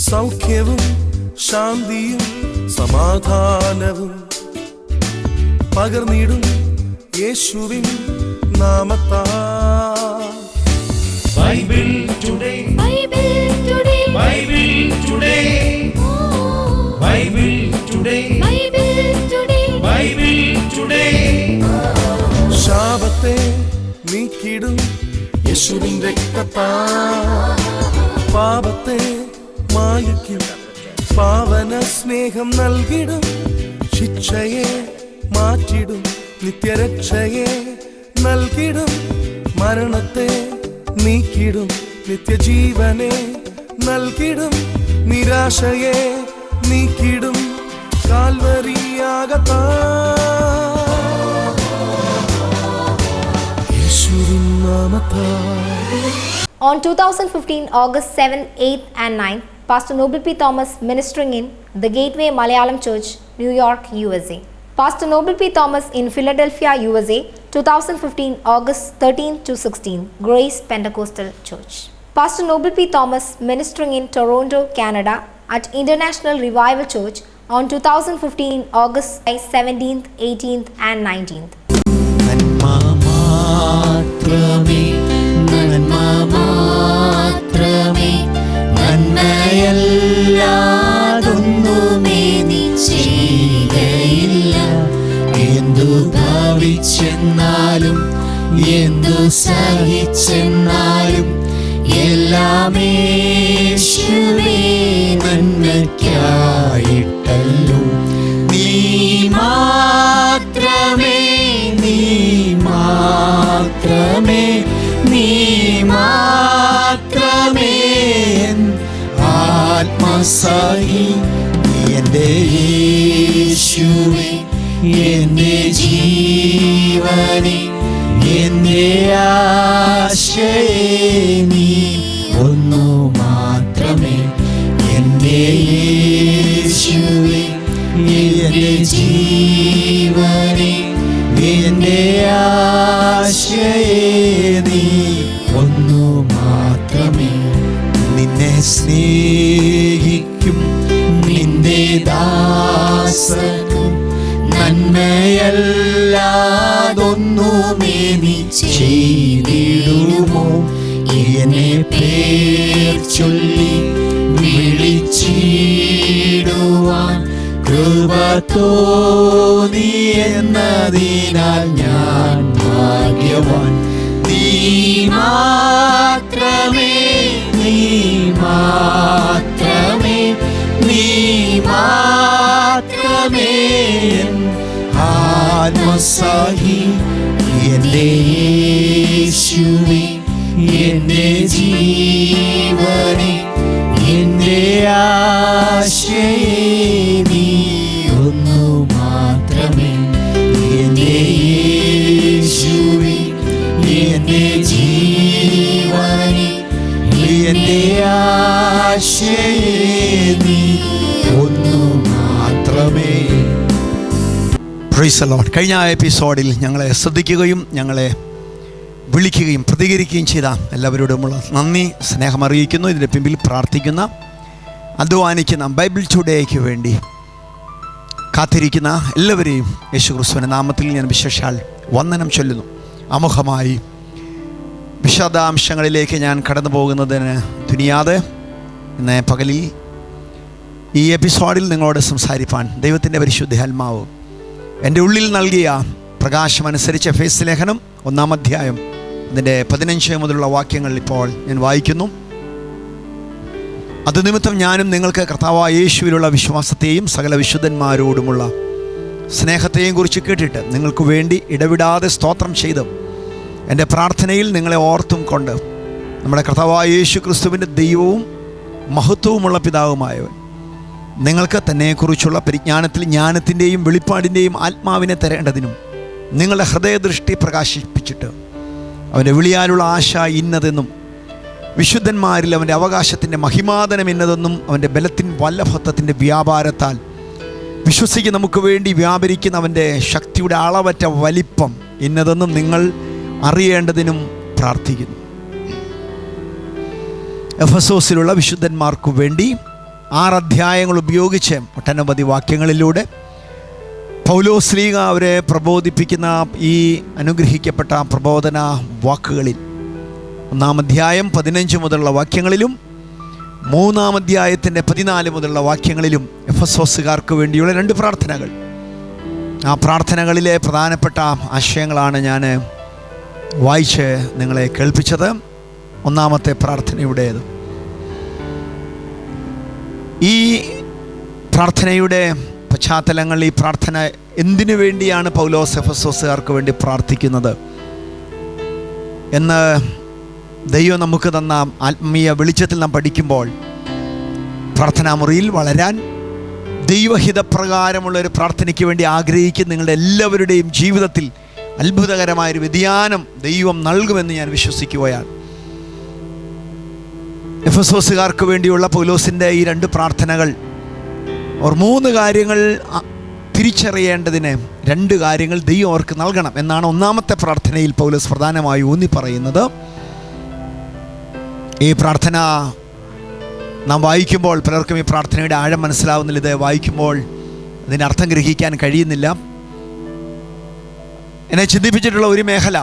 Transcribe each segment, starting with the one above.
സൗഖ്യവും ശാന്തിയും സമാധാനവും പകർന്നിടും യേശുവിൻ നാമത്താൽ. Bible today, Bible today, Bible today, Bible today, Bible today, Bible today. ശാപത്തെ നീക്കിടും യേശുവിൻ രക്തത്താൽ. പാപത്തെ മായ്ക്കും പാവന സ്നേഹം നൽകിടും. ശിക്ഷയെ മാറ്റിടും നിത്യരക്ഷയെ നൽകിടും. മരണത്തെ നീക്കിടും നിത്യജീവനെ നൽകിടും. നിരാശയെ നീക്കിടും കാൽവരിയാകത്താൽ. യേശുവിൻ നാമത്താൽ. On 2015 August 7, 8 and 9, Pastor Noble P. Thomas ministering in the Gateway Malayalam Church, New York, USA. Pastor Noble P. Thomas in Philadelphia, USA, 2015 August 13 to 16, Grace Pentecostal Church. Pastor Noble P. Thomas ministering in Toronto, Canada at International Revival Church on 2015 August 17th, 18th and 19th. നന്മയല്ലാതൊന്നുമേ നീ ചെയ്യുകയില്ല. എന്തു ഭാവിച്ചെന്നാലും എന്തു സഹിച്ചെന്നാലും എല്ലാം യേശുവേ നന്മയ്ക്കായിട്ടല്ലോ. നീ മാത്രമേ, നീ മാത്രമേ, നീ മാത്രമേ ആത്മസായി. എൻ്റെ യേശുവേ, എൻ്റെ ജീവനെ, എൻ്റെ ആശയേ, നീ ഒന്നു മാത്രമേ. എൻ്റെ യേശുവേ, എൻ്റെ ജീവനെ, എൻ്റെ ആശയേ, നീ ഒന്നു മാത്രമേ. നിന്നെ സ്നേഹിക്കും നിന്റെ ദാസനും നന്മയല്ലാതൊന്നുമേ നീ ചെയ്തിടുമോ? എന്നെ പേർ ചൊല്ലി വിളിച്ചിടുവാൻ കൃപ തോന്നി എന്നതിനാൽ ഞാൻ ഭാഗ്യവാൻ. നീ മാത്രമേ, നീ മാത്രമേ, നീ മാത്രമേ ആത്മസായി. എൻ്റെ യേശുവേ, എൻ്റെ ജീവനെ, എൻ്റെ ആശയേ, നീ ഒന്നു മാത്രമേ. എൻ്റെ യേശുവേ, എൻ്റെ ജീവനെ, എൻ്റെ ആശയേ, നീ ഒന്നു മാത്രമേ. Praise the Lord. കഴിഞ്ഞ എപ്പിസോഡിൽ ഞങ്ങളെ ശ്രദ്ധിക്കുകയും ഞങ്ങളെ വിളിക്കുകയും പ്രതികരിക്കുകയും ചെയ്ത എല്ലാവരോടുമുള്ള നന്ദി, സ്നേഹം അറിയിക്കുന്നു. ഇതിൻ്റെ പിമ്പിൽ പ്രാർത്ഥിക്കുന്ന, അധ്വാനിക്കുന്ന, ബൈബിൾ ടുഡേക്ക് വേണ്ടി കാത്തിരിക്കുന്ന എല്ലാവരെയും യേശുക്രിസ്തുവിൻ്റെ നാമത്തിൽ ഞാൻ വിശേഷാൽ വന്ദനം ചൊല്ലുന്നു. ആമുഖമായി വിശദാംശങ്ങളിലേക്ക് ഞാൻ കടന്നു പോകുന്നതിന് തുനിയാതെ ഇന്ന് പകലിൽ ഈ എപ്പിസോഡിൽ നിങ്ങളോട് സംസാരിപ്പാൻ ദൈവത്തിൻ്റെ പരിശുദ്ധാത്മാവ് എൻ്റെ ഉള്ളിൽ നൽകിയ പ്രകാശമനുസരിച്ച് എഫേസ്യ ലേഖനം 1-ാം അധ്യായം അതിൻ്റെ 15 മുതലുള്ള വാക്യങ്ങൾ ഇപ്പോൾ ഞാൻ വായിക്കുന്നു. അതുനിമിത്തം ഞാനും നിങ്ങൾക്ക് കർത്താവായ യേശുവിലുള്ള വിശ്വാസത്തെയും സകല വിശുദ്ധന്മാരോടുമുള്ള സ്നേഹത്തെയും കുറിച്ച് കേട്ടിട്ട് നിങ്ങൾക്ക് വേണ്ടി ഇടവിടാതെ സ്തോത്രം ചെയ്ത് എൻ്റെ പ്രാർത്ഥനയിൽ നിങ്ങളെ ഓർത്തും കൊണ്ട് നമ്മുടെ കർത്താവായ യേശു ക്രിസ്തുവിൻ്റെ ദൈവവും മഹത്വവുമുള്ള പിതാവുമായവൻ നിങ്ങൾക്ക് തന്നെക്കുറിച്ചുള്ള പരിജ്ഞാനത്തിൽ ജ്ഞാനത്തിൻ്റെയും വെളിപ്പാടിൻ്റെയും ആത്മാവിനെ തരേണ്ടതിനും നിങ്ങളുടെ ഹൃദയദൃഷ്ടി പ്രകാശിപ്പിച്ചിട്ട് അവൻ്റെ വിളിയാലുള്ള ആശ ഇന്നതെന്നും വിശുദ്ധന്മാരിൽ അവൻ്റെ അവകാശത്തിൻ്റെ മഹിമാതനം ഇന്നതെന്നും അവൻ്റെ ബലത്തിൻ വല്ലഭത്വത്തിൻ്റെ വ്യാപാരത്താൽ വിശ്വസിക്ക് നമുക്ക് വേണ്ടി വ്യാപരിക്കുന്ന അവൻ്റെ ശക്തിയുടെ അളവറ്റ വലിപ്പം ഇന്നതെന്നും നിങ്ങൾ അറിയേണ്ടതിനും പ്രാർത്ഥിക്കുന്നു. എഫെസോസിലുള്ള വിശുദ്ധന്മാർക്കു വേണ്ടി 6 അധ്യായങ്ങൾ ഉപയോഗിച്ച് ഒട്ടനവധി വാക്യങ്ങളിലൂടെ പൗലോസ്ലീഹ അവരെ പ്രബോധിപ്പിക്കുന്ന ഈ അനുഗ്രഹിക്കപ്പെട്ട പ്രബോധന വാക്കുകളിൽ 1-ാം അധ്യായം 15 മുതലുള്ള വാക്യങ്ങളിലും 3-ാം അധ്യായത്തിൻ്റെ 14 മുതലുള്ള വാക്യങ്ങളിലും എഫെസോസുകാർക്ക് വേണ്ടിയുള്ള 2 പ്രാർത്ഥനകൾ, ആ പ്രാർത്ഥനകളിലെ പ്രധാനപ്പെട്ട ആശയങ്ങളാണ് ഞാൻ വായിച്ച് നിങ്ങളെ കേൾപ്പിച്ചത്. 1-ാമത്തെ പ്രാർത്ഥനയുടേത്. ഈ പ്രാർത്ഥനയുടെ പശ്ചാത്തലങ്ങൾ, ഈ പ്രാർത്ഥന എന്തിനു വേണ്ടിയാണ് പൗലോസ് എഫെസോസുകാർക്ക് വേണ്ടി പ്രാർത്ഥിക്കുന്നത് എന്ന് ദൈവം നമുക്ക് തന്ന ആത്മീയ വെളിച്ചത്തിൽ നാം പഠിക്കുമ്പോൾ, പ്രാർത്ഥനാ മുറിയിൽ വളരാൻ ദൈവഹിതപ്രകാരമുള്ളൊരു പ്രാർത്ഥനയ്ക്ക് വേണ്ടി ആഗ്രഹിക്കുന്ന നിങ്ങളുടെ എല്ലാവരുടെയും ജീവിതത്തിൽ അത്ഭുതകരമായൊരു വ്യതിയാനം ദൈവം നൽകുമെന്ന് ഞാൻ വിശ്വസിക്കുകയാണ്. എഫെസോസുകാർക്ക് വേണ്ടിയുള്ള പൗലോസിൻ്റെ ഈ 2 പ്രാർത്ഥനകൾ, അവർ 3 കാര്യങ്ങൾ തിരിച്ചറിയേണ്ടതിന് 2 കാര്യങ്ങൾ ദൈവം അവർക്ക് നൽകണം എന്നാണ് 1-ാമത്തെ പ്രാർത്ഥനയിൽ പൗലോസ് പ്രധാനമായി ഊന്നി പറയുന്നത്. ഈ പ്രാർത്ഥന നാം വായിക്കുമ്പോൾ പലർക്കും ഈ പ്രാർത്ഥനയുടെ ആഴം മനസ്സിലാവുന്നില്ല. ഇത് വായിക്കുമ്പോൾ അതിൻ്റെ അർത്ഥം ഗ്രഹിക്കാൻ കഴിയുന്നില്ല. എന്നെ ചിന്തിപ്പിച്ചിട്ടുള്ള ഒരു മേഖല,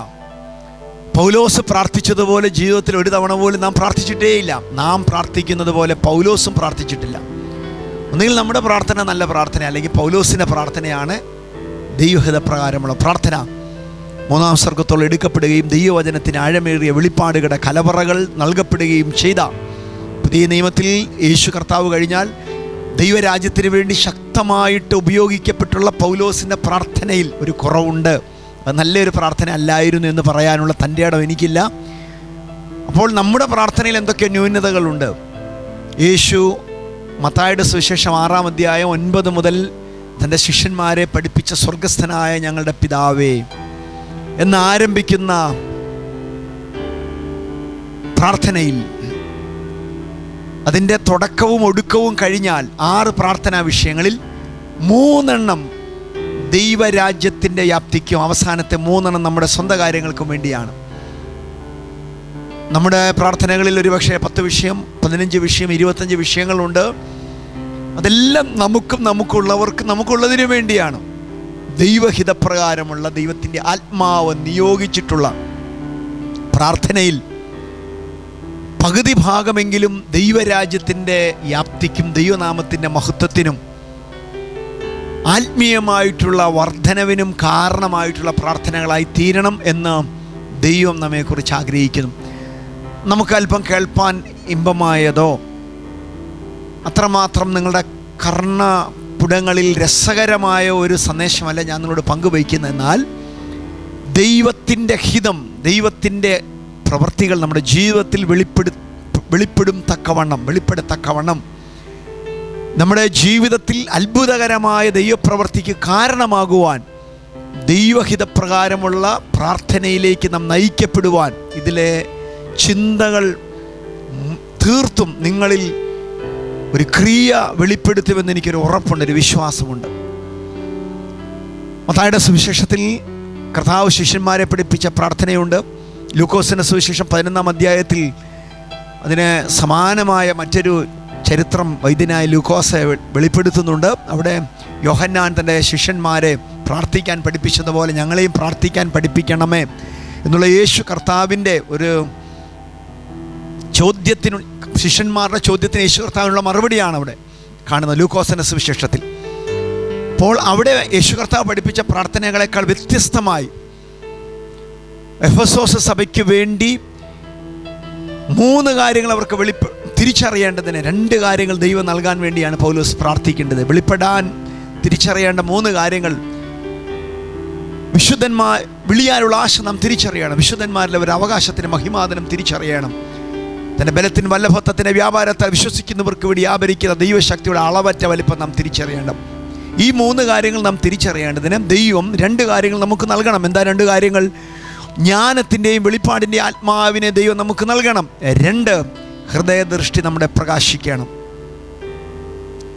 പൗലോസ് പ്രാർത്ഥിച്ചതുപോലെ ജീവിതത്തിൽ ഒരു തവണ പോലും നാം പ്രാർത്ഥിച്ചിട്ടേയില്ല. നാം പ്രാർത്ഥിക്കുന്നത് പോലെ പൗലോസും പ്രാർത്ഥിച്ചിട്ടില്ല. ഒന്നുകിൽ നമ്മുടെ പ്രാർത്ഥന നല്ല പ്രാർത്ഥന, അല്ലെങ്കിൽ പൗലോസിൻ്റെ പ്രാർത്ഥനയാണ് ദൈവഹിതപ്രകാരമുള്ള പ്രാർത്ഥന. 3-ാം സ്വർഗ്ഗത്തോളം എടുക്കപ്പെടുകയും ദൈവവചനത്തിന് ആഴമേറിയ വെളിപ്പാടുകളുടെ കലവറകൾ നൽകപ്പെടുകയും ചെയ്ത പുതിയ നിയമത്തിൽ യേശു കർത്താവ് കഴിഞ്ഞാൽ ദൈവരാജ്യത്തിന് വേണ്ടി ശക്തമായിട്ട് ഉപയോഗിക്കപ്പെട്ടുള്ള പൗലോസിൻ്റെ പ്രാർത്ഥനയിൽ ഒരു കുറവുണ്ട്. അത് നല്ലൊരു പ്രാർത്ഥന അല്ലായിരുന്നു എന്ന് പറയാനുള്ള തൻ്റെ ഇടം എനിക്കില്ല. അപ്പോൾ നമ്മുടെ പ്രാർത്ഥനയിൽ എന്തൊക്കെ ന്യൂനതകളുണ്ട്? യേശു മത്തായിയുടെ സുവിശേഷം 6-ാം അധ്യായം 9 മുതൽ തൻ്റെ ശിഷ്യന്മാരെ പഠിപ്പിച്ച സ്വർഗസ്ഥനായ ഞങ്ങളുടെ പിതാവേ എന്നാരംഭിക്കുന്ന പ്രാർത്ഥനയിൽ, അതിൻ്റെ തുടക്കവും ഒടുക്കവും കഴിഞ്ഞാൽ 6 പ്രാർത്ഥനാ വിഷയങ്ങളിൽ 3 ദൈവരാജ്യത്തിൻ്റെ വ്യാപ്തിക്കും അവസാനത്തെ 3 നമ്മുടെ സ്വന്തം കാര്യങ്ങൾക്കും വേണ്ടിയാണ്. നമ്മുടെ പ്രാർത്ഥനകളിൽ ഒരുപക്ഷെ 10 വിഷയം, 15 വിഷയം, 25 വിഷയങ്ങളുണ്ട്. അതെല്ലാം നമുക്കുള്ളവർക്ക് നമുക്കുള്ളതിനു വേണ്ടിയാണ്. ദൈവഹിതപ്രകാരമുള്ള ദൈവത്തിൻ്റെ ആത്മാവ് നിയോഗിച്ചിട്ടുള്ള പ്രാർത്ഥനയിൽ പകുതി ഭാഗമെങ്കിലും ദൈവരാജ്യത്തിൻ്റെ വ്യാപ്തിക്കും ദൈവനാമത്തിൻ്റെ മഹത്വത്തിനും ആത്മീയമായിട്ടുള്ള വർധനവിനും കാരണമായിട്ടുള്ള പ്രാർത്ഥനകളായി തീരണം എന്ന് ദൈവം നമ്മെക്കുറിച്ച് ആഗ്രഹിക്കുന്നു. നമുക്കല്പം കേൾപ്പാൻ ഇമ്പമായതോ അത്രമാത്രം നിങ്ങളുടെ കർണപുടങ്ങളിൽ രസകരമായ ഒരു സന്ദേശമല്ല ഞാൻ നിങ്ങളോട് പങ്കുവയ്ക്കുന്നത്. എന്നാൽ ദൈവത്തിൻ്റെ ഹിതം, ദൈവത്തിൻ്റെ പ്രവൃത്തികൾ നമ്മുടെ ജീവിതത്തിൽ വെളിപ്പെടത്തക്കവണ്ണം നമ്മുടെ ജീവിതത്തിൽ അത്ഭുതകരമായ ദൈവപ്രവൃത്തിക്ക് കാരണമാകുവാൻ ദൈവഹിതപ്രകാരമുള്ള പ്രാർത്ഥനയിലേക്ക് നാം നയിക്കപ്പെടുവാൻ ഇതിലെ ചിന്തകൾ തീർത്തും നിങ്ങളിൽ ഒരു ക്രിയ വെളിപ്പെടുത്തുമെന്ന് എനിക്കൊരു ഉറപ്പുണ്ട്, ഒരു വിശ്വാസമുണ്ട്. മത്തായിയുടെ സുവിശേഷത്തിൽ കർത്താവ് ശിഷ്യന്മാരെ പഠിപ്പിച്ച പ്രാർത്ഥനയുണ്ട്. ലൂക്കോസിൻ്റെ സുവിശേഷം 11-ാം അധ്യായത്തിൽ അതിന് സമാനമായ മറ്റൊരു ചരിത്രം വൈദ്യനായ ലൂക്കോസ് വെളിപ്പെടുത്തുന്നുണ്ട്. അവിടെ യോഹന്നാൻ തൻ്റെ ശിഷ്യന്മാരെ പ്രാർത്ഥിക്കാൻ പഠിപ്പിച്ചതുപോലെ ഞങ്ങളെയും പ്രാർത്ഥിക്കാൻ പഠിപ്പിക്കണമേ എന്നുള്ള യേശു കർത്താവിൻ്റെ ഒരു ചോദ്യത്തിന്, ശിഷ്യന്മാരുടെ ചോദ്യത്തിന് യേശു കർത്താവിനുള്ള മറുപടിയാണ് അവിടെ കാണുന്നത് ലൂക്കോസിൻ്റെ സുവിശേഷത്തിൽ. അപ്പോൾ അവിടെ യേശു കർത്താവ് പഠിപ്പിച്ച പ്രാർത്ഥനകളെക്കാൾ വ്യത്യസ്തമായി എഫെസോസ് സഭയ്ക്ക് വേണ്ടി 3 കാര്യങ്ങൾ അവർക്ക് തിരിച്ചറിയേണ്ടതിന് 2 കാര്യങ്ങൾ ദൈവം നൽകാൻ വേണ്ടിയാണ് പൗലോസ് പ്രാർത്ഥിക്കേണ്ടത്. വെളിപ്പെടാൻ തിരിച്ചറിയേണ്ട 3 കാര്യങ്ങൾ. വിശുദ്ധന്മാർ വിളിയാനുള്ള ആശ നാം തിരിച്ചറിയണം. വിശുദ്ധന്മാരിലെ ഒരു അവകാശത്തിന് മഹിമാദനം തിരിച്ചറിയണം. തൻ്റെ ബലത്തിന് വല്ലഭത്വത്തിൻ്റെ വ്യാപാരത്താൽ വിശ്വസിക്കുന്നവർക്ക് വേണ്ടി വ്യാപരിക്കുന്ന ദൈവശക്തിയുടെ അളവറ്റ വലിപ്പം നാം തിരിച്ചറിയണം. ഈ 3 കാര്യങ്ങൾ നാം തിരിച്ചറിയേണ്ടതിന് ദൈവം 2 കാര്യങ്ങൾ നമുക്ക് നൽകണം. എന്താ 2 കാര്യങ്ങൾ? ജ്ഞാനത്തിൻ്റെയും വെളിപ്പാടിൻ്റെയും ആത്മാവിനെ ദൈവം നമുക്ക് നൽകണം. 2, ഹൃദയദൃഷ്ടി നമ്മുടെ പ്രകാശിക്കണം.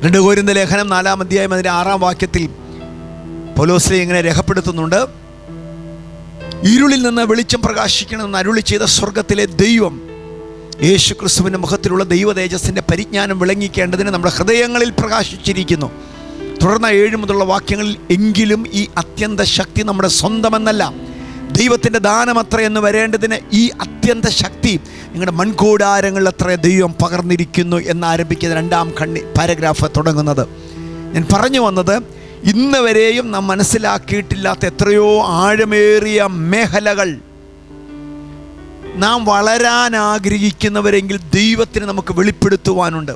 2 കൊരിന്ത്യർ ലേഖനം 4-ാം അധ്യായം അതിൻ്റെ 6-ാം വാക്യത്തിൽ പൗലോസ് ഇങ്ങനെ രേഖപ്പെടുത്തുന്നുണ്ട്. ഇരുളിൽ നിന്ന് വെളിച്ചം പ്രകാശിക്കണമെന്ന് അരുളി ചെയ്ത സ്വർഗത്തിലെ ദൈവം യേശു ക്രിസ്തുവിൻ്റെ മുഖത്തിലുള്ള ദൈവ തേജസ്സിൻ്റെ പരിജ്ഞാനം വിളങ്ങിക്കേണ്ടതിന് നമ്മുടെ ഹൃദയങ്ങളിൽ പ്രകാശിച്ചിരിക്കുന്നു. തുടർന്ന 7 മുതലുള്ള വാക്യങ്ങളിൽ, എങ്കിലും ഈ അത്യന്ത ശക്തി നമ്മുടെ സ്വന്തമെന്നല്ല, ദൈവത്തിൻ്റെ ദാനമത്ര എന്ന് വരേണ്ടതിന് ഈ അത്യന്ത ശക്തി നിങ്ങളുടെ മൺകൂടാരങ്ങളിൽ അത്ര ദൈവം പകർന്നിരിക്കുന്നു എന്നാരംഭിക്കുന്ന 2-ാം പാരഗ്രാഫ് തുടങ്ങുന്നത്. ഞാൻ പറഞ്ഞു വന്നത്, ഇന്ന് വരെയും നാം മനസ്സിലാക്കിയിട്ടില്ലാത്ത എത്രയോ ആഴമേറിയ മേഖലകൾ നാം വളരാൻ ആഗ്രഹിക്കുന്നവരെങ്കിൽ ദൈവത്തിന് നമുക്ക് വെളിപ്പെടുത്തുവാനുണ്ട്.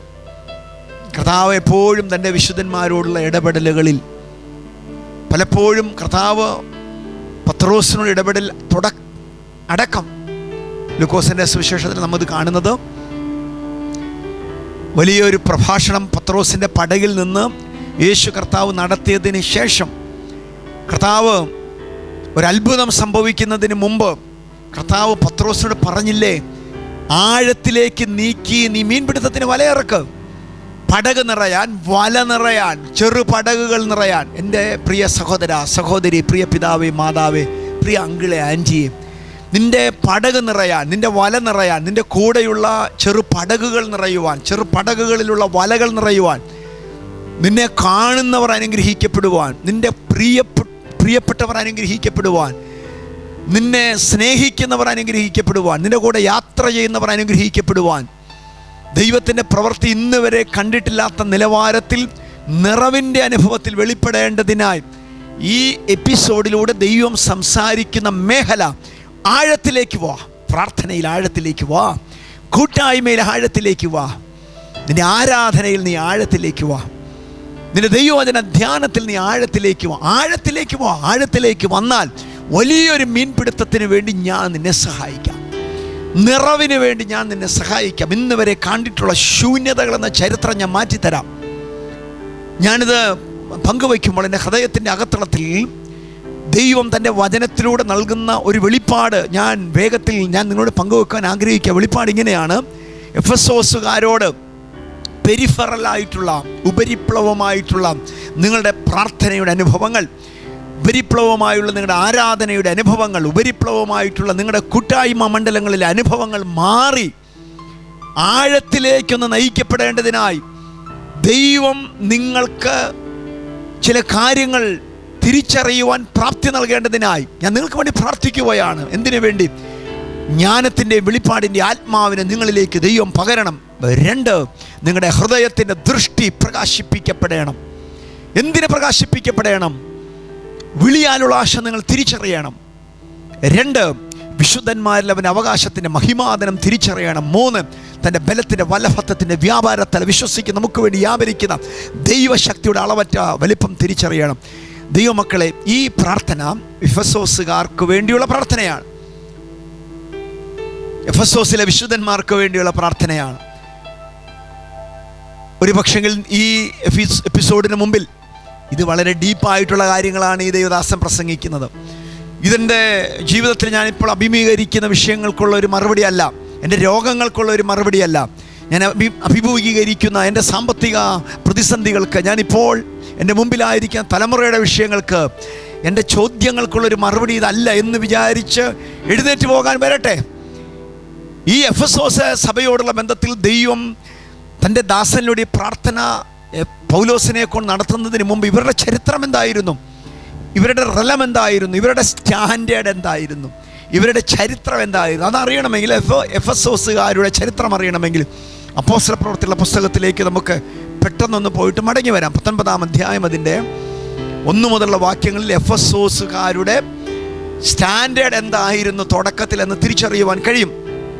കർത്താവ് എപ്പോഴും തൻ്റെ വിശുദ്ധന്മാരോടുള്ള ഇടപെടലുകളിൽ പലപ്പോഴും കർത്താവ് പത്രോസിനോട് ഇടപെടൽ അടക്കം ലൂക്കോസിൻ്റെ സുവിശേഷത്തിൽ നമ്മൾ കാണുന്നത്, വലിയൊരു പ്രഭാഷണം പത്രോസിൻ്റെ പടകിൽ നിന്ന് യേശു കർത്താവ് നടത്തിയതിന് ശേഷം കർത്താവ് ഒരത്ഭുതം സംഭവിക്കുന്നതിന് മുമ്പ് കർത്താവ് പത്രോസിനോട് പറഞ്ഞില്ലേ, ആഴത്തിലേക്ക് നീക്കി നീ മീൻപിടുത്തത്തിന് വലയിറക്ക്, പടക് നിറയാൻ, വല നിറയാൻ, ചെറു പടകുകൾ നിറയാൻ. എൻ്റെ പ്രിയ സഹോദര സഹോദരി, പ്രിയ പിതാവേ മാതാവേ, പ്രിയ അങ്കിളെ ആൻറ്റിയെ, നിൻ്റെ പടക് നിറയാൻ, നിൻ്റെ വല നിറയാൻ, നിൻ്റെ കൂടെയുള്ള ചെറു പടകുകൾ നിറയുവാൻ, ചെറു പടകുകളിലുള്ള വലകൾ നിറയുവാൻ, നിന്നെ കാണുന്നവർ അനുഗ്രഹിക്കപ്പെടുവാൻ, നിൻ്റെ പ്രിയപ്പെട്ടവർ അനുഗ്രഹിക്കപ്പെടുവാൻ, നിന്നെ സ്നേഹിക്കുന്നവർ അനുഗ്രഹിക്കപ്പെടുവാൻ, നിൻ്റെ കൂടെ യാത്ര ചെയ്യുന്നവർ അനുഗ്രഹിക്കപ്പെടുവാൻ, ദൈവത്തിൻ്റെ പ്രവൃത്തി ഇന്ന് വരെ കണ്ടിട്ടില്ലാത്ത നിലവാരത്തിൽ നിറവിൻ്റെ അനുഭവത്തിൽ വെളിപ്പെടേണ്ടതിനായി ഈ എപ്പിസോഡിലൂടെ ദൈവം സംസാരിക്കുന്ന മേഖല ആഴത്തിലേക്ക് വാ. പ്രാർത്ഥനയിൽ ആഴത്തിലേക്ക് വാ, കൂട്ടായ്മയിൽ ആഴത്തിലേക്ക് വാ, നിന്റെ ആരാധനയിൽ നീ ആഴത്തിലേക്ക് വാ, നിന്റെ ദൈവവചന ധ്യാനത്തിൽ നീ ആഴത്തിലേക്ക് വാ. ആഴത്തിലേക്ക് വാ. ആഴത്തിലേക്ക് വന്നാൽ വലിയൊരു മീൻപിടുത്തത്തിന് വേണ്ടി ഞാൻ നിന്നെ സഹായിക്കാം, നിറവിന് വേണ്ടി ഞാൻ നിന്നെ സഹായിക്കാം. ഇന്ന് വരെ കണ്ടിട്ടുള്ള ശൂന്യതകളെന്ന ചരിത്രം ഞാൻ മാറ്റിത്തരാം. ഞാനിത് പങ്കുവയ്ക്കുമ്പോൾ എൻ്റെ ഹൃദയത്തിൻ്റെ അകത്തളത്തിൽ ദൈവം തൻ്റെ വചനത്തിലൂടെ നൽകുന്ന ഒരു വെളിപ്പാട് ഞാൻ നിങ്ങളോട് പങ്കുവെക്കാൻ ആഗ്രഹിക്കുക. വെളിപ്പാട് ഇങ്ങനെയാണ്: എഫെസോസുകാരോട് പെരിഫറലായിട്ടുള്ള, ഉപരിപ്ലവമായിട്ടുള്ള നിങ്ങളുടെ പ്രാർത്ഥനയുടെ അനുഭവങ്ങൾ, ഉപരിപ്ലവമായുള്ള നിങ്ങളുടെ ആരാധനയുടെ അനുഭവങ്ങൾ, ഉപരിപ്ലവമായിട്ടുള്ള നിങ്ങളുടെ കൂട്ടായ്മ മണ്ഡലങ്ങളിലെ അനുഭവങ്ങൾ മാറി ആഴത്തിലേക്കൊന്ന് നയിക്കപ്പെടേണ്ടതിനായി ദൈവം നിങ്ങൾക്ക് ചില കാര്യങ്ങൾ തിരിച്ചറിയുവാൻ പ്രാപ്തി നൽകേണ്ടതിനായി ഞാൻ നിങ്ങൾക്ക് വേണ്ടി പ്രാർത്ഥിക്കുകയാണ്. എന്തിനു വേണ്ടി? ജ്ഞാനത്തിൻ്റെ വെളിപ്പാടിൻ്റെ ആത്മാവിനെ നിങ്ങളിലേക്ക് ദൈവം പകരണം. 2, നിങ്ങളുടെ ഹൃദയത്തിൻ്റെ ദൃഷ്ടി പ്രകാശിപ്പിക്കപ്പെടണം. എന്തിന് പ്രകാശിപ്പിക്കപ്പെടണം? വിളിയാലുള്ള ആശ നിങ്ങൾ തിരിച്ചറിയണം. 2, വിശുദ്ധന്മാരിൽ അവൻ്റെ അവകാശത്തിൻ്റെ മഹിമാദനം തിരിച്ചറിയണം. 3, തൻ്റെ ബലത്തിൻ്റെ വല്ലഭത്വത്തിൻ്റെ വ്യാപാരത്തിൽ വിശ്വസിക്കുന്ന നമുക്ക് വേണ്ടി വ്യാപരിക്കുന്ന ദൈവശക്തിയുടെ അളവറ്റ വലിപ്പം തിരിച്ചറിയണം. ദൈവമക്കളെ, ഈ പ്രാർത്ഥന എഫെസോസുകാർക്ക് വേണ്ടിയുള്ള പ്രാർത്ഥനയാണ്. എഫെസോസിലെ വിശുദ്ധന്മാർക്ക് വേണ്ടിയുള്ള പ്രാർത്ഥനയാണ്. ഒരു പക്ഷെങ്കിൽ ഈ എപ്പിസോഡിന് മുമ്പിൽ ഇത് വളരെ ഡീപ്പായിട്ടുള്ള കാര്യങ്ങളാണ് ഈ ദൈവദാസൻ പ്രസംഗിക്കുന്നത്. ഇതെൻ്റെ ജീവിതത്തിൽ ഞാനിപ്പോൾ അഭിമുഖീകരിക്കുന്ന വിഷയങ്ങൾക്കുള്ള ഒരു മറുപടിയല്ല, എൻ്റെ രോഗങ്ങൾക്കുള്ള ഒരു മറുപടിയല്ല, ഞാൻ അഭിമുഖീകരിക്കുന്ന എൻ്റെ സാമ്പത്തിക പ്രതിസന്ധികൾക്ക്, ഞാനിപ്പോൾ എൻ്റെ മുമ്പിലായിരിക്കുന്ന തലമുറയുടെ വിഷയങ്ങൾക്ക്, എൻ്റെ ചോദ്യങ്ങൾക്കുള്ളൊരു മറുപടി ഇതല്ല എന്ന് വിചാരിച്ച് എഴുന്നേറ്റ് പോകാൻ വരട്ടെ. ഈ എഫെസോസ് സഭയോടുള്ള ബന്ധത്തിൽ ദൈവം തൻ്റെ ദാസനിലൂടെ പ്രാർത്ഥന പൗലോസിനെ കൊണ്ട് നടത്തുന്നതിന് മുമ്പ് ഇവരുടെ ചരിത്രം എന്തായിരുന്നു, ഇവരുടെ റലം എന്തായിരുന്നു, ഇവരുടെ സ്റ്റാൻഡേർഡ് എന്തായിരുന്നു, ഇവരുടെ ചരിത്രം എന്തായിരുന്നു, അതറിയണമെങ്കിൽ എഫെസോസുകാരുടെ ചരിത്രം അറിയണമെങ്കിൽ അപ്പോസ്തല പ്രവൃത്തിയുള്ള പുസ്തകത്തിലേക്ക് നമുക്ക് പെട്ടെന്നൊന്ന് പോയിട്ട് മടങ്ങി വരാം. 19-ാം അധ്യായം അതിൻ്റെ 1 മുതലുള്ള വാക്യങ്ങളിൽ എഫെസോസുകാരുടെ സ്റ്റാൻഡേർഡ് എന്തായിരുന്നു തുടക്കത്തിൽ എന്ന് തിരിച്ചറിയുവാൻ കഴിയും.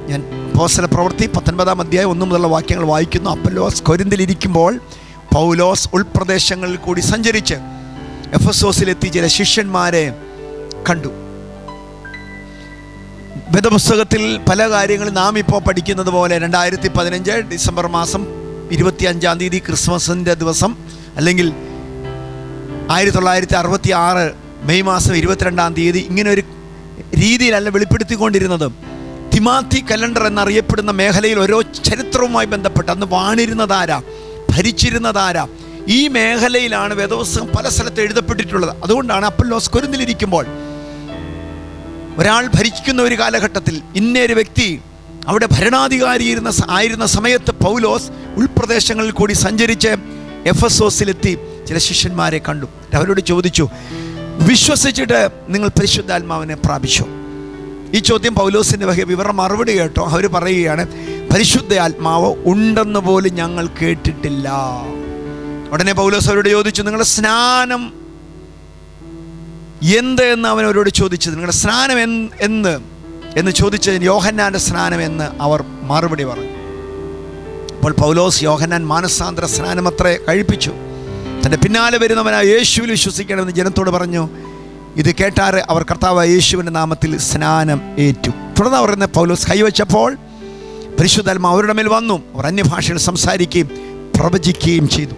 ഞാൻ അപ്പോസ്തല പ്രവൃത്തി 19-ാം അധ്യായം 1 മുതലുള്ള വാക്യങ്ങൾ വായിക്കുന്നു. അപ്പൊല്ലോസ് കൊരിന്തിലിരിക്കുമ്പോൾ പൗലോസ് ഉൾപ്രദേശങ്ങളിൽ കൂടി സഞ്ചരിച്ച് എഫെസോസിലെത്തി ചില ശിഷ്യന്മാരെ കണ്ടു. വേദപുസ്തകത്തിൽ പല കാര്യങ്ങളും നാം ഇപ്പോൾ പഠിക്കുന്നത് പോലെ 2015 ഡിസംബർ മാസം 25-ാം തീയതി ക്രിസ്മസിൻ്റെ ദിവസം, അല്ലെങ്കിൽ 1966 മെയ് മാസം 22-ാം തീയതി, ഇങ്ങനെ ഒരു രീതിയിലല്ല വെളിപ്പെടുത്തിക്കൊണ്ടിരുന്നത്. തിമാത്തി കലണ്ടർ എന്നറിയപ്പെടുന്ന മേഖലയിൽ ഓരോ ചരിത്രവുമായി ബന്ധപ്പെട്ട് അന്ന് വാണിരുന്നതാരാ, ഭരിച്ചിരുന്നതാരാ, ഈ മേഖലയിലാണ് വേദപുസ്തകം പല സ്ഥലത്ത് എഴുതപ്പെട്ടിട്ടുള്ളത്. അതുകൊണ്ടാണ് അപ്പൊല്ലോസ് കൊരിന്തിലിരിക്കുമ്പോൾ ഒരാൾ ഭരിക്കുന്ന ഒരു കാലഘട്ടത്തിൽ ഇന്നൊരു വ്യക്തി അവിടെ ഭരണാധികാരി ആയിരുന്ന സമയത്ത് പൗലോസ് ഉൾപ്രദേശങ്ങളിൽ കൂടി സഞ്ചരിച്ച് എഫെസോസിലെത്തി ചില ശിഷ്യന്മാരെ കണ്ടു. അവരോട് ചോദിച്ചു, വിശ്വസിച്ചിട്ട് നിങ്ങൾ പരിശുദ്ധാത്മാവിനെ പ്രാപിച്ചോ? ഈ ചോദ്യം പൗലോസിൻ്റെ ഇവരുടെ മറുപടി കേട്ടോ. അവർ പറയുകയാണ്, പരിശുദ്ധ ആത്മാവ് ഉണ്ടെന്ന് പോലും ഞങ്ങൾ കേട്ടിട്ടില്ല. ഉടനെ പൗലോസ് അവരോട് ചോദിച്ചു, നിങ്ങളുടെ സ്നാനം എന്ത് എന്ന് അവനവരോട് ചോദിച്ചത്. നിങ്ങളുടെ സ്നാനം എന്ന് ചോദിച്ചതിന് യോഹന്നാൻ്റെ സ്നാനം എന്ന് അവർ മറുപടി പറഞ്ഞു. അപ്പോൾ പൗലോസ് യോഹന്നാൻ മാനസാന്തര സ്നാനം അത്രേ കഴിപ്പിച്ചു. തൻ്റെ പിന്നാലെ വരുന്നവനായ യേശുവിൽ വിശ്വസിക്കണമെന്ന് ജനത്തോട് പറഞ്ഞു. ഇത് കേട്ടാറ് അവർ കർത്താവായ യേശുവിൻ്റെ നാമത്തിൽ സ്നാനം ഏറ്റു. തുടർന്ന് അവർ പൗലോസ് കൈവച്ചപ്പോൾ പരിശുദ്ധാത്മാവ് അവരുടെ മേൽ വന്നു. അവർ അന്യഭാഷയിൽ സംസാരിക്കുകയും പ്രവചിക്കുകയും ചെയ്തു.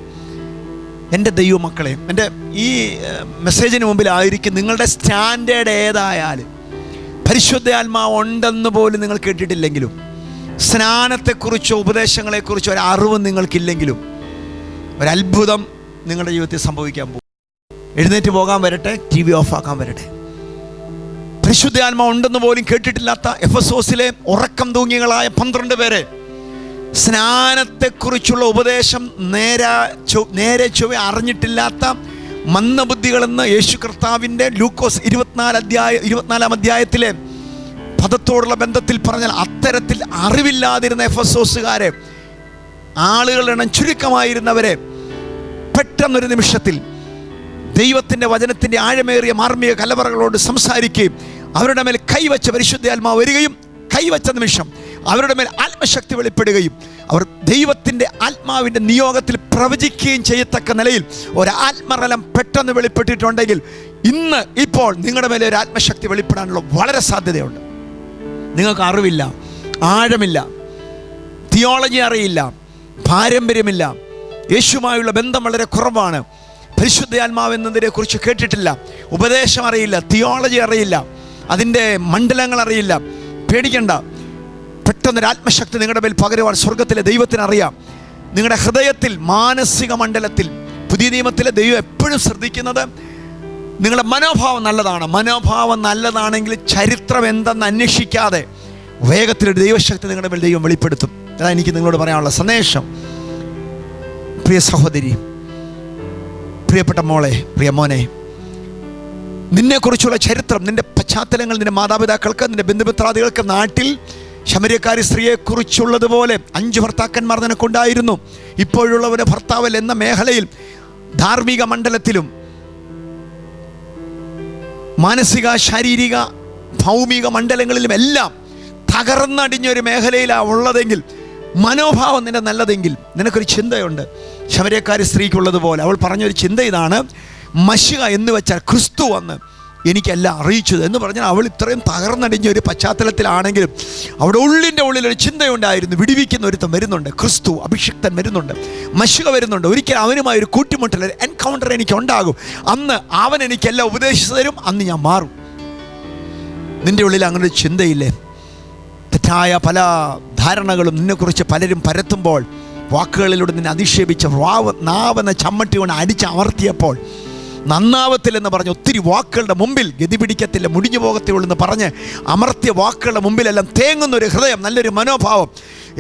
എൻ്റെ ദൈവമക്കളെ, എൻ്റെ ഈ മെസ്സേജിന് മുമ്പിലായിരിക്കും നിങ്ങളുടെ സ്റ്റാൻഡേർഡ് ഏതായാലും പരിശുദ്ധാത്മാവ് ഉണ്ടെന്ന് പോലും നിങ്ങൾ കേട്ടിട്ടില്ലെങ്കിലും, സ്നാനത്തെക്കുറിച്ചോ ഉപദേശങ്ങളെക്കുറിച്ചോ ഒരു അറിവ് നിങ്ങൾക്കില്ലെങ്കിലും, ഒരത്ഭുതം നിങ്ങളുടെ ജീവിതത്തിൽ സംഭവിക്കാൻ പോകും. എഴുന്നേറ്റ് പോകാൻ വരട്ടെ, TV ഓഫാക്കാൻ വരട്ടെ. പരിശുദ്ധാത്മാവ് ഉണ്ടെന്ന് പോലും കേട്ടിട്ടില്ലാത്ത എഫെസോസിലെ ഉറക്കം തൂങ്ങികളായ 12 പേരെ സ്നാനത്തെക്കുറിച്ചുള്ള ഉപദേശം നേരെ ചൊവ്വെ അറിഞ്ഞിട്ടില്ലാത്ത മന്ദബുദ്ധികളെന്ന് യേശു കർത്താവിൻ്റെ ലൂക്കോസ് 24-ാം അധ്യായത്തിലെ പദത്തോടുള്ള ബന്ധത്തിൽ പറഞ്ഞാൽ, അത്തരത്തിൽ അറിവില്ലാതിരുന്ന എഫെസോസുകാരെ, ആളുകളുടെ എണ്ണം ചുരുക്കമായിരുന്നവരെ പെട്ടെന്നൊരു നിമിഷത്തിൽ ദൈവത്തിൻ്റെ വചനത്തിൻ്റെ ആഴമേറിയ മാർമിക കലവറകളോട് സംസാരിക്കുകയും അവരുടെ മേൽ കൈവച്ച പരിശുദ്ധാത്മാവ് വരികയും കൈവച്ച നിമിഷം അവരുടെ മേൽ ആത്മശക്തി വെളിപ്പെടുകയും അവർ ദൈവത്തിൻ്റെ ആത്മാവിൻ്റെ നിയോഗത്തിൽ പ്രവചിക്കുകയും ചെയ്യത്തക്ക നിലയിൽ ഒരു ആത്മബലം പെട്ടെന്ന് വെളിപ്പെട്ടിട്ടുണ്ടെങ്കിൽ ഇപ്പോൾ നിങ്ങളുടെ മേലെ ഒരു ആത്മശക്തി വെളിപ്പെടാനുള്ള വളരെ സാധ്യതയുണ്ട്. നിങ്ങൾക്ക് അറിവില്ല, ആഴമില്ല, തിയോളജി അറിയില്ല, പാരമ്പര്യമില്ല, യേശുവുമായുള്ള ബന്ധം വളരെ കുറവാണ്, പരിശുദ്ധാത്മാവ് എന്നതിനെ കുറിച്ച് കേട്ടിട്ടില്ല, ഉപദേശം അറിയില്ല, തിയോളജി അറിയില്ല, അതിൻ്റെ മണ്ഡലങ്ങൾ അറിയില്ല. പേടിക്കണ്ട, പെട്ടെന്നൊരു ആത്മശക്തി നിങ്ങളുടെ മേൽ പകരുവാൻ സ്വർഗത്തിലെ ദൈവത്തിനറിയാം. നിങ്ങളുടെ ഹൃദയത്തിൽ, മാനസിക മണ്ഡലത്തിൽ, പുതിയ നിയമത്തിലെ ദൈവം എപ്പോഴും ശ്രദ്ധിക്കുന്നത് നിങ്ങളുടെ മനോഭാവം നല്ലതാണ്. മനോഭാവം നല്ലതാണെങ്കിൽ ചരിത്രം എന്തെന്ന് അന്വേഷിക്കാതെ വേഗത്തിലൊരു ദൈവശക്തി നിങ്ങളുടെ മേൽ ദൈവം വെളിപ്പെടുത്തും. അതാണ് എനിക്ക് നിങ്ങളോട് പറയാനുള്ള സന്ദേശം. പ്രിയ സഹോദരി, പ്രിയപ്പെട്ട മോളെ, പ്രിയ മോനെ, നിന്നെക്കുറിച്ചുള്ള ചരിത്രം, നിന്റെ പശ്ചാത്തലങ്ങൾ, നിന്റെ മാതാപിതാക്കൾക്ക്, നിന്റെ ബന്ധുമിത്രാദികൾക്ക് നാട്ടിൽ ശമര്യക്കാരി സ്ത്രീയെക്കുറിച്ചുള്ളതുപോലെ 5 ഭർത്താക്കന്മാർ നിനക്കുണ്ടായിരുന്നു. ഇപ്പോഴുള്ളവരുടെ ഭർത്താവൽ എന്ന മേഖലയിൽ, ധാർമ്മിക മണ്ഡലത്തിലും മാനസിക, ശാരീരിക, ഭൗമിക മണ്ഡലങ്ങളിലും എല്ലാം തകർന്നടിഞ്ഞൊരു മേഖലയിലാണ് ഉള്ളതെങ്കിൽ, മനോഭാവം നിന്റെ നല്ലതെങ്കിൽ, നിനക്കൊരു ചിന്തയുണ്ട്. ശമര്യക്കാരി സ്ത്രീക്കുള്ളതുപോലെ അവൾ പറഞ്ഞൊരു ചിന്ത ഇതാണ്: മശിഹ എന്ന് വെച്ചാൽ ക്രിസ്തു വന്ന് എനിക്കെല്ലാം അറിയിച്ചത് എന്ന് പറഞ്ഞാൽ അവൾ ഇത്രയും തകർന്നടിഞ്ഞ ഒരു പശ്ചാത്തലത്തിലാണെങ്കിലും അവിടെ ഉള്ളിലൊരു ചിന്തയുണ്ടായിരുന്നു. വിടിവിക്കുന്ന ഒരുത്തൻ വരുന്നുണ്ട്, ക്രിസ്തു അഭിഷിക്തൻ വരുന്നുണ്ട്, മശിഹ വരുന്നുണ്ട്, ഒരിക്കൽ അവനുമായി ഒരു കൂട്ടിമുട്ടൽ, ഒരു എൻകൗണ്ടർ എനിക്ക് ഉണ്ടാകും. അന്ന് അവൻ എനിക്കെല്ലാം ഉപദേശിച്ചു തരും, അന്ന് ഞാൻ മാറും. നിൻ്റെ ഉള്ളിൽ അങ്ങനെ ഒരു ചിന്തയില്ലേ? തെറ്റായ പല ധാരണകളും നിന്നെക്കുറിച്ച് പലരും പരത്തുമ്പോൾ, വാക്കുകളിലൂടെ നിന്നെ അധിക്ഷേപിച്ച നാവെന്ന ചമ്മട്ടി കൊണ്ട് അടിച്ചമർത്തിയപ്പോൾ, നന്നാവത്തില്ലെന്ന് പറഞ്ഞ് ഒത്തിരി വാക്കുകളുടെ മുമ്പിൽ ഗതി പിടിക്കത്തില്ല, മുടിഞ്ഞു പോകത്തുള്ളെന്ന് പറഞ്ഞ് അമർത്തിയ വാക്കുകളുടെ മുമ്പിലെല്ലാം തേങ്ങുന്നൊരു ഹൃദയം, നല്ലൊരു മനോഭാവം,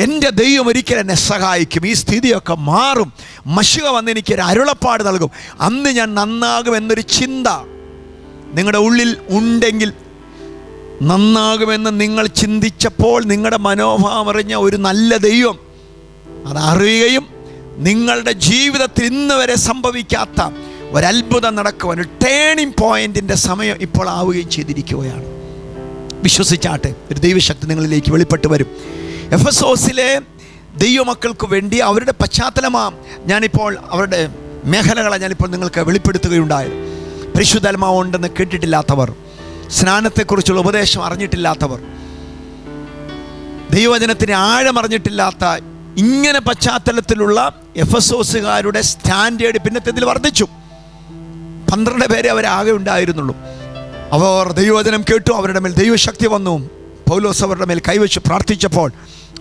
എൻ്റെ ദൈവം ഒരിക്കൽ എന്നെ സഹായിക്കും, ഈ സ്ഥിതിയൊക്കെ മാറും, മശിഹ വന്ന് എനിക്കൊരു അരുളപ്പാട് നൽകും, അന്ന് ഞാൻ നന്നാകുമെന്നൊരു ചിന്ത നിങ്ങളുടെ ഉള്ളിൽ ഉണ്ടെങ്കിൽ, നന്നാകുമെന്ന് നിങ്ങൾ ചിന്തിച്ചപ്പോൾ നിങ്ങളുടെ മനോഭാവം അറിഞ്ഞ ഒരു നല്ല ദൈവം അതറിയുകയും നിങ്ങളുടെ ജീവിതത്തിൽ ഇന്ന് വരെ സംഭവിക്കാത്ത ഒരത്ഭുതം നടക്കുവാൻ, ഒരു ടേണിംഗ് പോയിന്റിൻ്റെ സമയം ഇപ്പോൾ ആവുകയും ചെയ്തിരിക്കുകയാണ്. വിശ്വസിച്ചാട്ടെ, ഒരു ദൈവശക്തി നിങ്ങളിലേക്ക് വെളിപ്പെട്ട് വരും. എഫെസോസിലെ ദൈവമക്കൾക്ക് വേണ്ടി അവരുടെ പശ്ചാത്തലമാണ് ഞാനിപ്പോൾ, അവരുടെ മേഖലകളെ ഞാനിപ്പോൾ നിങ്ങൾക്ക് വെളിപ്പെടുത്തുകയുണ്ടായത്. പരിശുദ്ധാത്മാവ് ഉണ്ടെന്ന് കേട്ടിട്ടില്ലാത്തവർ, സ്നാനത്തെക്കുറിച്ചുള്ള ഉപദേശം അറിഞ്ഞിട്ടില്ലാത്തവർ, ദൈവവചനത്തിന് ആഴമറിഞ്ഞിട്ടില്ലാത്ത ഇങ്ങനെ പശ്ചാത്തലത്തിലുള്ള എഫെസോസുകാരുടെ സ്റ്റാൻഡേർഡ് പിന്നത്തേതിൽ വർദ്ധിച്ചു. 12 പേരെ അവരാകെ ഉണ്ടായിരുന്നുള്ളൂ. അവർ ദൈവവചനം കേട്ടു, അവരുടെ മേൽ ദൈവശക്തി വന്നു. പൗലോസ് അവരുടെ മേൽ കൈവച്ച് പ്രാർത്ഥിച്ചപ്പോൾ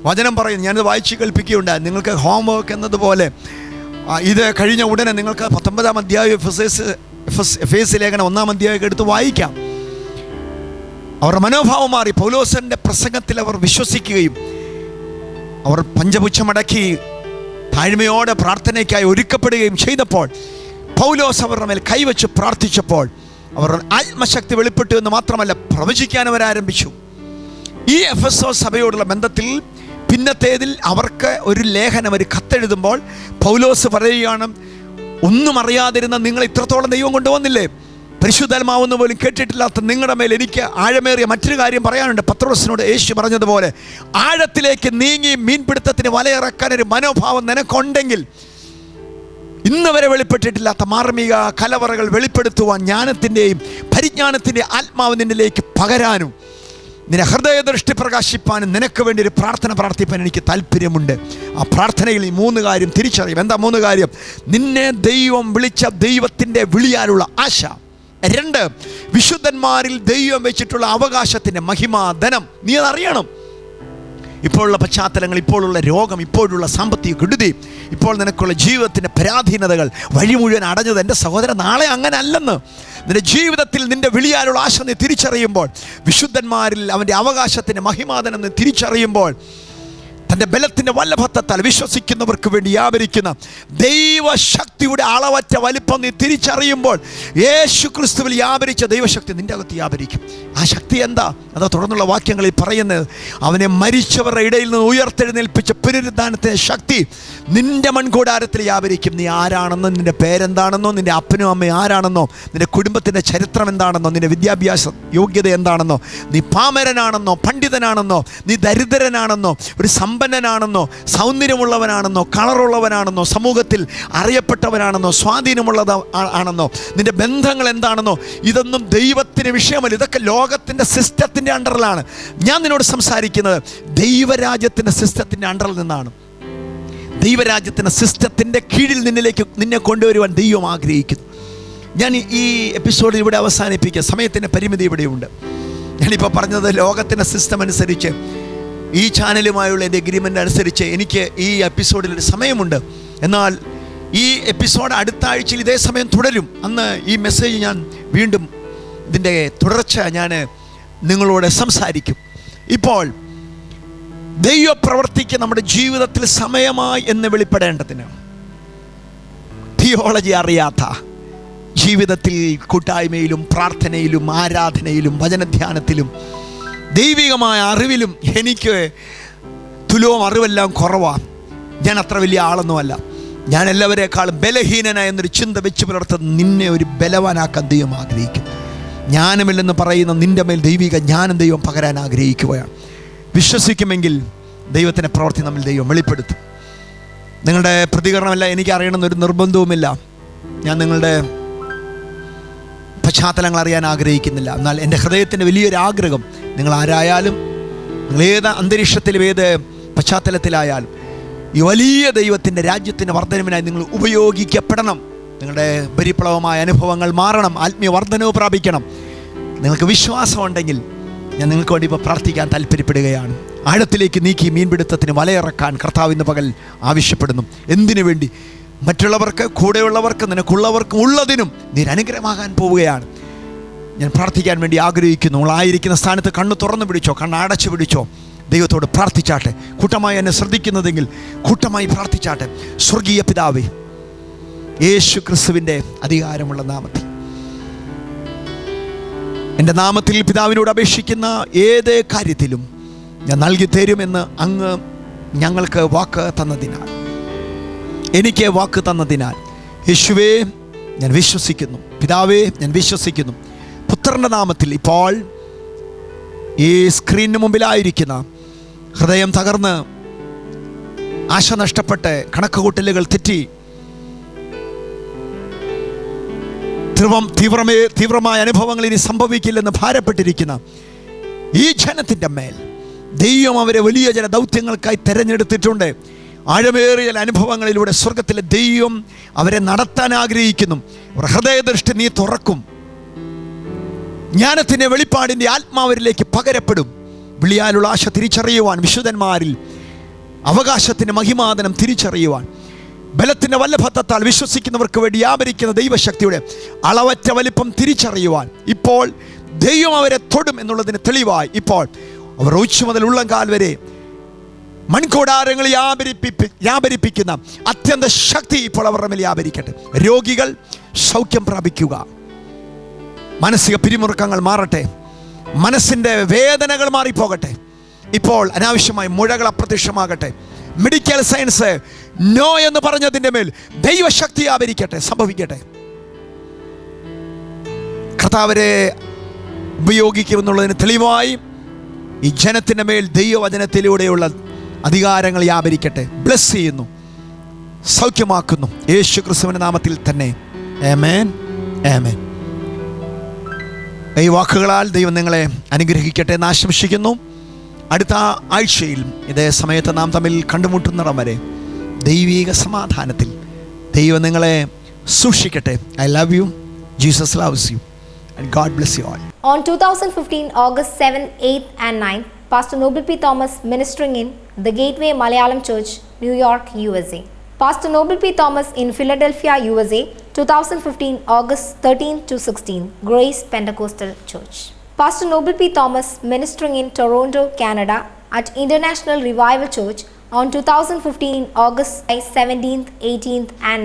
വചനം പറയുന്നു, ഞാനത് വായിച്ച് കേൾപ്പിക്കുകയുണ്ടായി. നിങ്ങൾക്ക് ഹോംവർക്ക് എന്നതുപോലെ ഇത് കഴിഞ്ഞ ഉടനെ നിങ്ങൾക്ക് 19-ാം അധ്യായം എഫേസ് ലേഖനം 1-ാം അധ്യായം എടുത്ത് വായിക്കാം. അവരുടെ മനോഭാവം മാറി. പൗലോസിൻ്റെ പ്രസംഗത്തിൽ അവർ വിശ്വസിക്കുകയും അവർ പഞ്ചപുച്ഛമടക്കി താഴ്മയോടെ പ്രാർത്ഥനയ്ക്കായി ഒരുക്കപ്പെടുകയും ചെയ്തപ്പോൾ പൗലോസ് അവരുടെ മേൽ കൈവച്ച് പ്രാർത്ഥിച്ചപ്പോൾ അവരുടെ ആത്മശക്തി വെളിപ്പെട്ടു എന്ന് മാത്രമല്ല, പ്രവചിക്കാൻ അവരാരംഭിച്ചു. ഈ എഫെസോസ് സഭയോടുള്ള ബന്ധത്തിൽ പിന്നത്തേതിൽ അവർക്ക് ഒരു ലേഖനം, ഒരു കത്തെഴുതുമ്പോൾ പൗലോസ് പറയുകയാണ്, ഒന്നും അറിയാതിരുന്ന നിങ്ങൾ ഇത്രത്തോളം ദൈവം കൊണ്ടുവന്നില്ലേ? പരിശുദ്ധാത്മാവെന്ന് പോലും കേട്ടിട്ടില്ലാത്ത നിങ്ങളുടെ മേൽ എനിക്ക് ആഴമേറിയ മറ്റൊരു കാര്യം പറയാനുണ്ട്. പത്രോസിനോട് യേശു പറഞ്ഞതുപോലെ, ആഴത്തിലേക്ക് നീങ്ങി മീൻപിടുത്തത്തിന് വലയിറക്കാൻ ഒരു മനോഭാവം നിനക്കുണ്ടെങ്കിൽ ഇന്ന് വരെ വെളിപ്പെട്ടിട്ടില്ലാത്ത മാർമിക കലവറകൾ വെളിപ്പെടുത്തുവാൻ ജ്ഞാനത്തിൻ്റെയും പരിജ്ഞാനത്തിൻ്റെ ആത്മാവ് നിന്നിലേക്ക് പകരാനും നിന്റെ ഹൃദയദൃഷ്ടി പ്രകാശിപ്പാനും നിനക്ക് വേണ്ടി ഒരു പ്രാർത്ഥന പ്രാർത്ഥിപ്പാൻ എനിക്ക് താല്പര്യമുണ്ട്. ആ പ്രാർത്ഥനയിൽ ഈ 3 കാര്യം തിരിച്ചറിയും. എന്താ 3 കാര്യം? നിന്നെ ദൈവം വിളിച്ച ദൈവത്തിൻ്റെ വിളിയാലുള്ള ആശ. 2, വിശുദ്ധന്മാരിൽ ദൈവം വെച്ചിട്ടുള്ള അവകാശത്തിൻ്റെ മഹിമാധനം. നീ അതറിയണം. ഇപ്പോഴുള്ള പശ്ചാത്തലങ്ങൾ, ഇപ്പോഴുള്ള രോഗം, ഇപ്പോഴുള്ള സാമ്പത്തിക കെടുതി, ഇപ്പോൾ നിനക്കുള്ള ജീവിതത്തിൻ്റെ പരാധീനതകൾ വഴി മുഴുവൻ അടഞ്ഞത് എൻ്റെ സഹോദരൻ നാളെ അങ്ങനെ അല്ലെന്ന്. നിന്റെ ജീവിതത്തിൽ നിന്റെ വിളിയാലുള്ള ആശ നീ തിരിച്ചറിയുമ്പോൾ, വിശുദ്ധന്മാരിൽ അവൻ്റെ അവകാശത്തിൻ്റെ മഹിമാധനം നീ തിരിച്ചറിയുമ്പോൾ, തൻ്റെ ബലത്തിൻ്റെ വല്ലഭത്വത്താൽ വിശ്വസിക്കുന്നവർക്ക് വേണ്ടി വ്യാപരിക്കുന്ന ദൈവശക്തിയുടെ അളവറ്റ വലിപ്പം നീ തിരിച്ചറിയുമ്പോൾ യേശു ക്രിസ്തുവിൽ വ്യാപരിച്ച ദൈവശക്തി നിൻ്റെ അകത്ത് വ്യാപരിക്കും. ആ ശക്തി എന്താ? അത് തുടർന്നുള്ള വാക്യങ്ങളിൽ പറയുന്നത്, അവനെ മരിച്ചവരുടെ ഇടയിൽ നിന്ന് ഉയർത്തെഴുന്നേൽപ്പിച്ച പുനരുദ്ധാനത്തിൻ്റെ ശക്തി നിൻ്റെ മൺകൂടാരത്തിൽ വ്യാപരിക്കും. നീ ആരാണെന്നോ, നിൻ്റെ പേരെന്താണെന്നോ, നിൻ്റെ അപ്പനും അമ്മയും ആരാണെന്നോ, നിൻ്റെ കുടുംബത്തിൻ്റെ ചരിത്രം എന്താണെന്നോ, നിൻ്റെ വിദ്യാഭ്യാസ യോഗ്യത എന്താണെന്നോ, നീ പാമരനാണെന്നോ പണ്ഡിതനാണെന്നോ, നീ ദരിദ്രനാണെന്നോ, ഒരു സമ്പന്നനാണെന്നോ, സൗന്ദര്യമുള്ളവനാണെന്നോ, കളറുള്ളവനാണെന്നോ, സമൂഹത്തിൽ അറിയപ്പെട്ടവനാണെന്നോ, സ്വാധീനമുള്ളത് ആണെന്നോ, നിന്റെ ബന്ധങ്ങൾ എന്താണെന്നോ, ഇതൊന്നും ദൈവത്തിന് വിഷയമല്ല. ഇതൊക്കെ ലോകത്തിൻ്റെ സിസ്റ്റത്തിൻ്റെ അണ്ടറിലാണ്. ഞാൻ നിന്നോട് സംസാരിക്കുന്നത് ദൈവരാജ്യത്തിൻ്റെ സിസ്റ്റത്തിൻ്റെ അണ്ടറിൽ നിന്നാണ്. ദൈവരാജ്യത്തിൻ്റെ സിസ്റ്റത്തിൻ്റെ കീഴിൽ നിന്നെ കൊണ്ടുവരുവാൻ ദൈവം ആഗ്രഹിക്കുന്നു. ഞാൻ ഈ എപ്പിസോഡ് ഇവിടെ അവസാനിപ്പിക്കുക. സമയത്തിൻ്റെ പരിമിതി ഇവിടെയുണ്ട്. ഞാനിപ്പോൾ പറഞ്ഞത് ലോകത്തിൻ്റെ സിസ്റ്റം അനുസരിച്ച്, ഈ ചാനലുമായുള്ള എൻ്റെ എഗ്രിമെൻ്റ് അനുസരിച്ച് എനിക്ക് ഈ എപ്പിസോഡിലൊരു സമയമുണ്ട്. എന്നാൽ ഈ എപ്പിസോഡ് അടുത്ത ആഴ്ചയിൽ ഇതേ സമയം തുടരും. അന്ന് ഈ മെസ്സേജ് ഞാൻ വീണ്ടും ഇതിൻ്റെ തുടർച്ച ഞാൻ നിങ്ങളോട് സംസാരിക്കും. ഇപ്പോൾ ദൈവപ്രവർത്തിക്ക് നമ്മുടെ ജീവിതത്തിൽ സമയമായി എന്ന് വെളിപ്പെടേണ്ടതിന്, തിയോളജി അറിയാത്ത ജീവിതത്തിൽ കൂട്ടായ്മയിലും പ്രാർത്ഥനയിലും ആരാധനയിലും വചനധ്യാനത്തിലും ദൈവികമായ അറിവിലും എനിക്ക് തുലവും അറിവെല്ലാം കുറവാണ്. ഞാൻ അത്ര വലിയ ആളൊന്നുമല്ല. ഞാൻ എല്ലാവരെക്കാളും ബലഹീനനായ എന്നൊരു ചിന്ത വെച്ച് പുലർത്തുന്ന നിന്നെ ഒരു ബലവാനാക്കാൻ ദൈവം ആഗ്രഹിക്കും. ജ്ഞാനമില്ലെന്ന് പറയുന്ന നിൻ്റെ മേൽ ദൈവിക ജ്ഞാനം ദൈവം പകരാൻ ആഗ്രഹിക്കുകയാണ്. വിശ്വസിക്കുമെങ്കിൽ ദൈവത്തിൻ്റെ പ്രവൃത്തി നമ്മൾ ദൈവം വെളിപ്പെടുത്തും. നിങ്ങളുടെ പ്രതികരണമല്ല എനിക്കറിയണമെന്നൊരു നിർബന്ധവുമില്ല. ഞാൻ നിങ്ങളുടെ പശ്ചാത്തലങ്ങൾ അറിയാൻ ആഗ്രഹിക്കുന്നില്ല. എന്നാൽ എൻ്റെ ഹൃദയത്തിൻ്റെ വലിയൊരു ആഗ്രഹം, നിങ്ങൾ ആരായാലും, നിങ്ങൾ ഏത് അന്തരീക്ഷത്തിലും ഏത് പശ്ചാത്തലത്തിലായാലും ഈ വലിയ ദൈവത്തിൻ്റെ രാജ്യത്തിൻ്റെ വർധനവിനായി നിങ്ങൾ ഉപയോഗിക്കപ്പെടണം. നിങ്ങളുടെ പരിപ്ലവമായ അനുഭവങ്ങൾ മാറണം, ആത്മീയ വർധനവ് പ്രാപിക്കണം. നിങ്ങൾക്ക് വിശ്വാസമുണ്ടെങ്കിൽ ഞാൻ നിങ്ങൾക്ക് വേണ്ടി ഇപ്പോൾ പ്രാർത്ഥിക്കാൻ താല്പര്യപ്പെടുകയാണ്. ആഴത്തിലേക്ക് നീക്കി മീൻപിടുത്തത്തിന് വലയിറക്കാൻ കർത്താവ് ഇന്ന് പകൽ ആവശ്യപ്പെടുന്നു. എന്തിനു വേണ്ടി? മറ്റുള്ളവർക്ക്, കൂടെയുള്ളവർക്ക്, നിനക്കുള്ളവർക്കും ഉള്ളതിനും നീ അനുഗ്രഹമാകാൻ പോവുകയാണ്. ഞാൻ പ്രാർത്ഥിക്കാൻ വേണ്ടി ആഗ്രഹിക്കുന്നു. നമ്മളായിരിക്കുന്ന സ്ഥാനത്ത് കണ്ണ് തുറന്നു പിടിച്ചോ, കണ്ണ് അടച്ചു പിടിച്ചോ, ദൈവത്തോട് പ്രാർത്ഥിച്ചാട്ടെ. കൂട്ടമായി എന്നെ ശ്രദ്ധിക്കുന്നതെങ്കിൽ കൂട്ടമായി പ്രാർത്ഥിച്ചാട്ടെ. സ്വർഗീയ പിതാവേ, യേശു ക്രിസ്തുവിൻ്റെ അധികാരമുള്ള നാമത്തിൽ, എൻ്റെ നാമത്തിൽ പിതാവിനോട് അപേക്ഷിക്കുന്ന ഏത് കാര്യത്തിലും ഞാൻ നൽകി തരുമെന്ന് അങ്ങ് ഞങ്ങൾക്ക് വാക്ക് തന്നതിനാൽ, എനിക്ക് വാക്ക് തന്നതിനാൽ യേശുവേ ഞാൻ വിശ്വസിക്കുന്നു. പിതാവേ ഞാൻ വിശ്വസിക്കുന്നു. പുത്രൻ്റെ നാമത്തിൽ ഇപ്പോൾ ഈ സ്ക്രീനിന് മുമ്പിലായിരിക്കുന്ന, ഹൃദയം തകർന്ന് ആശ നഷ്ടപ്പെട്ട് കണക്കുകൂട്ടലുകൾ തെറ്റി തീവ്രമായ അനുഭവങ്ങൾ ഇനി സംഭവിക്കില്ലെന്ന് ഭാരപ്പെട്ടിരിക്കുന്ന ഈ ജനത്തിൻ്റെ മേൽ ദൈവം അവരെ വലിയ ചില ദൗത്യങ്ങൾക്കായി തിരഞ്ഞെടുത്തിട്ടുണ്ട്. ആഴമേറിയ അനുഭവങ്ങളിലൂടെ സ്വർഗത്തിലെ ദൈവം അവരെ നടത്താൻ ആഗ്രഹിക്കുന്നു. ഹൃദയദൃഷ്ടി നീ തുറക്കും. ജ്ഞാനത്തിൻ്റെ വെളിപ്പാടിൻ്റെ ആത്മാവരിലേക്ക് പകരപ്പെടും. വിളിയാലുള്ള ആശ തിരിച്ചറിയുവാൻ, വിശുദ്ധന്മാരിൽ അവകാശത്തിൻ്റെ മഹിമാദനം തിരിച്ചറിയുവാൻ, ബലത്തിൻ്റെ വല്ലഭത്വത്താൽ വിശ്വസിക്കുന്നവർക്ക് വേണ്ടി വ്യാപരിക്കുന്ന ദൈവശക്തിയുടെ അളവറ്റ വലിപ്പം തിരിച്ചറിയുവാൻ ഇപ്പോൾ ദൈവം അവരെ തൊടും എന്നുള്ളതിന് തെളിവായി ഇപ്പോൾ അവർ ഉച്ച മുതൽ ഉള്ളംകാൽ വരെ മൺകൂടാരങ്ങൾ വ്യാപരിപ്പിക്കുന്ന അത്യന്ത ശക്തി ഇപ്പോൾ അവരുടെ മേൽ വ്യാപരിക്കട്ടെ. രോഗികൾ സൗഖ്യം പ്രാപിക്കുക, മാനസിക പിരിമുറുക്കങ്ങൾ മാറട്ടെ, മനസ്സിൻ്റെ വേദനകൾ മാറിപ്പോകട്ടെ. ഇപ്പോൾ അനാവശ്യമായി മുഴകൾ അപ്രത്യക്ഷമാകട്ടെ. മെഡിക്കൽ സയൻസ് നോ എന്ന് പറഞ്ഞതിൻ്റെ മേൽ ദൈവശക്തി വ്യാപരിക്കട്ടെ, സംഭവിക്കട്ടെ. കർത്താവരെ ഉപയോഗിക്കുമെന്നുള്ളതിന് തെളിവായി ഈ ജനത്തിൻ്റെ മേൽ ദൈവവചനത്തിലൂടെയുള്ള അധികാരങ്ങൾ വ്യാപരിക്കട്ടെ. ബ്ലെസ് ചെയ്യുന്നു, സൗഖ്യമാക്കുന്നു യേശു ക്രിസ്തുവിന്റെ നാമത്തിൽ തന്നെ. ആമേൻ, ആമേൻ. ഈ വാക്കുകളാൽ ദൈവം നിങ്ങളെ അനുഗ്രഹിക്കട്ടെ എന്ന് ആശംസിക്കുന്നു. അടുത്ത ആഴ്ചയിൽ ഇതേ സമയത്ത് നാം തമ്മിൽ കണ്ടുമുട്ടുന്നിടം വരെ ദൈവിക സമാധാനത്തിൽ ദൈവം നിങ്ങളെ സൂക്ഷിക്കട്ടെ. I love you. Jesus loves you and God bless you all. On 2015 August 7, 8 and 9, Pastor Noble P. Thomas ministering in the Gateway Malayalam Church, New York, USA. Pastor Noble P. Thomas in Philadelphia, USA, 2015 August 13 to 16, Grace Pentecostal Church. Pastor Noble P. Thomas ministering in Toronto, Canada at International Revival Church on 2015 August 17th, 18th and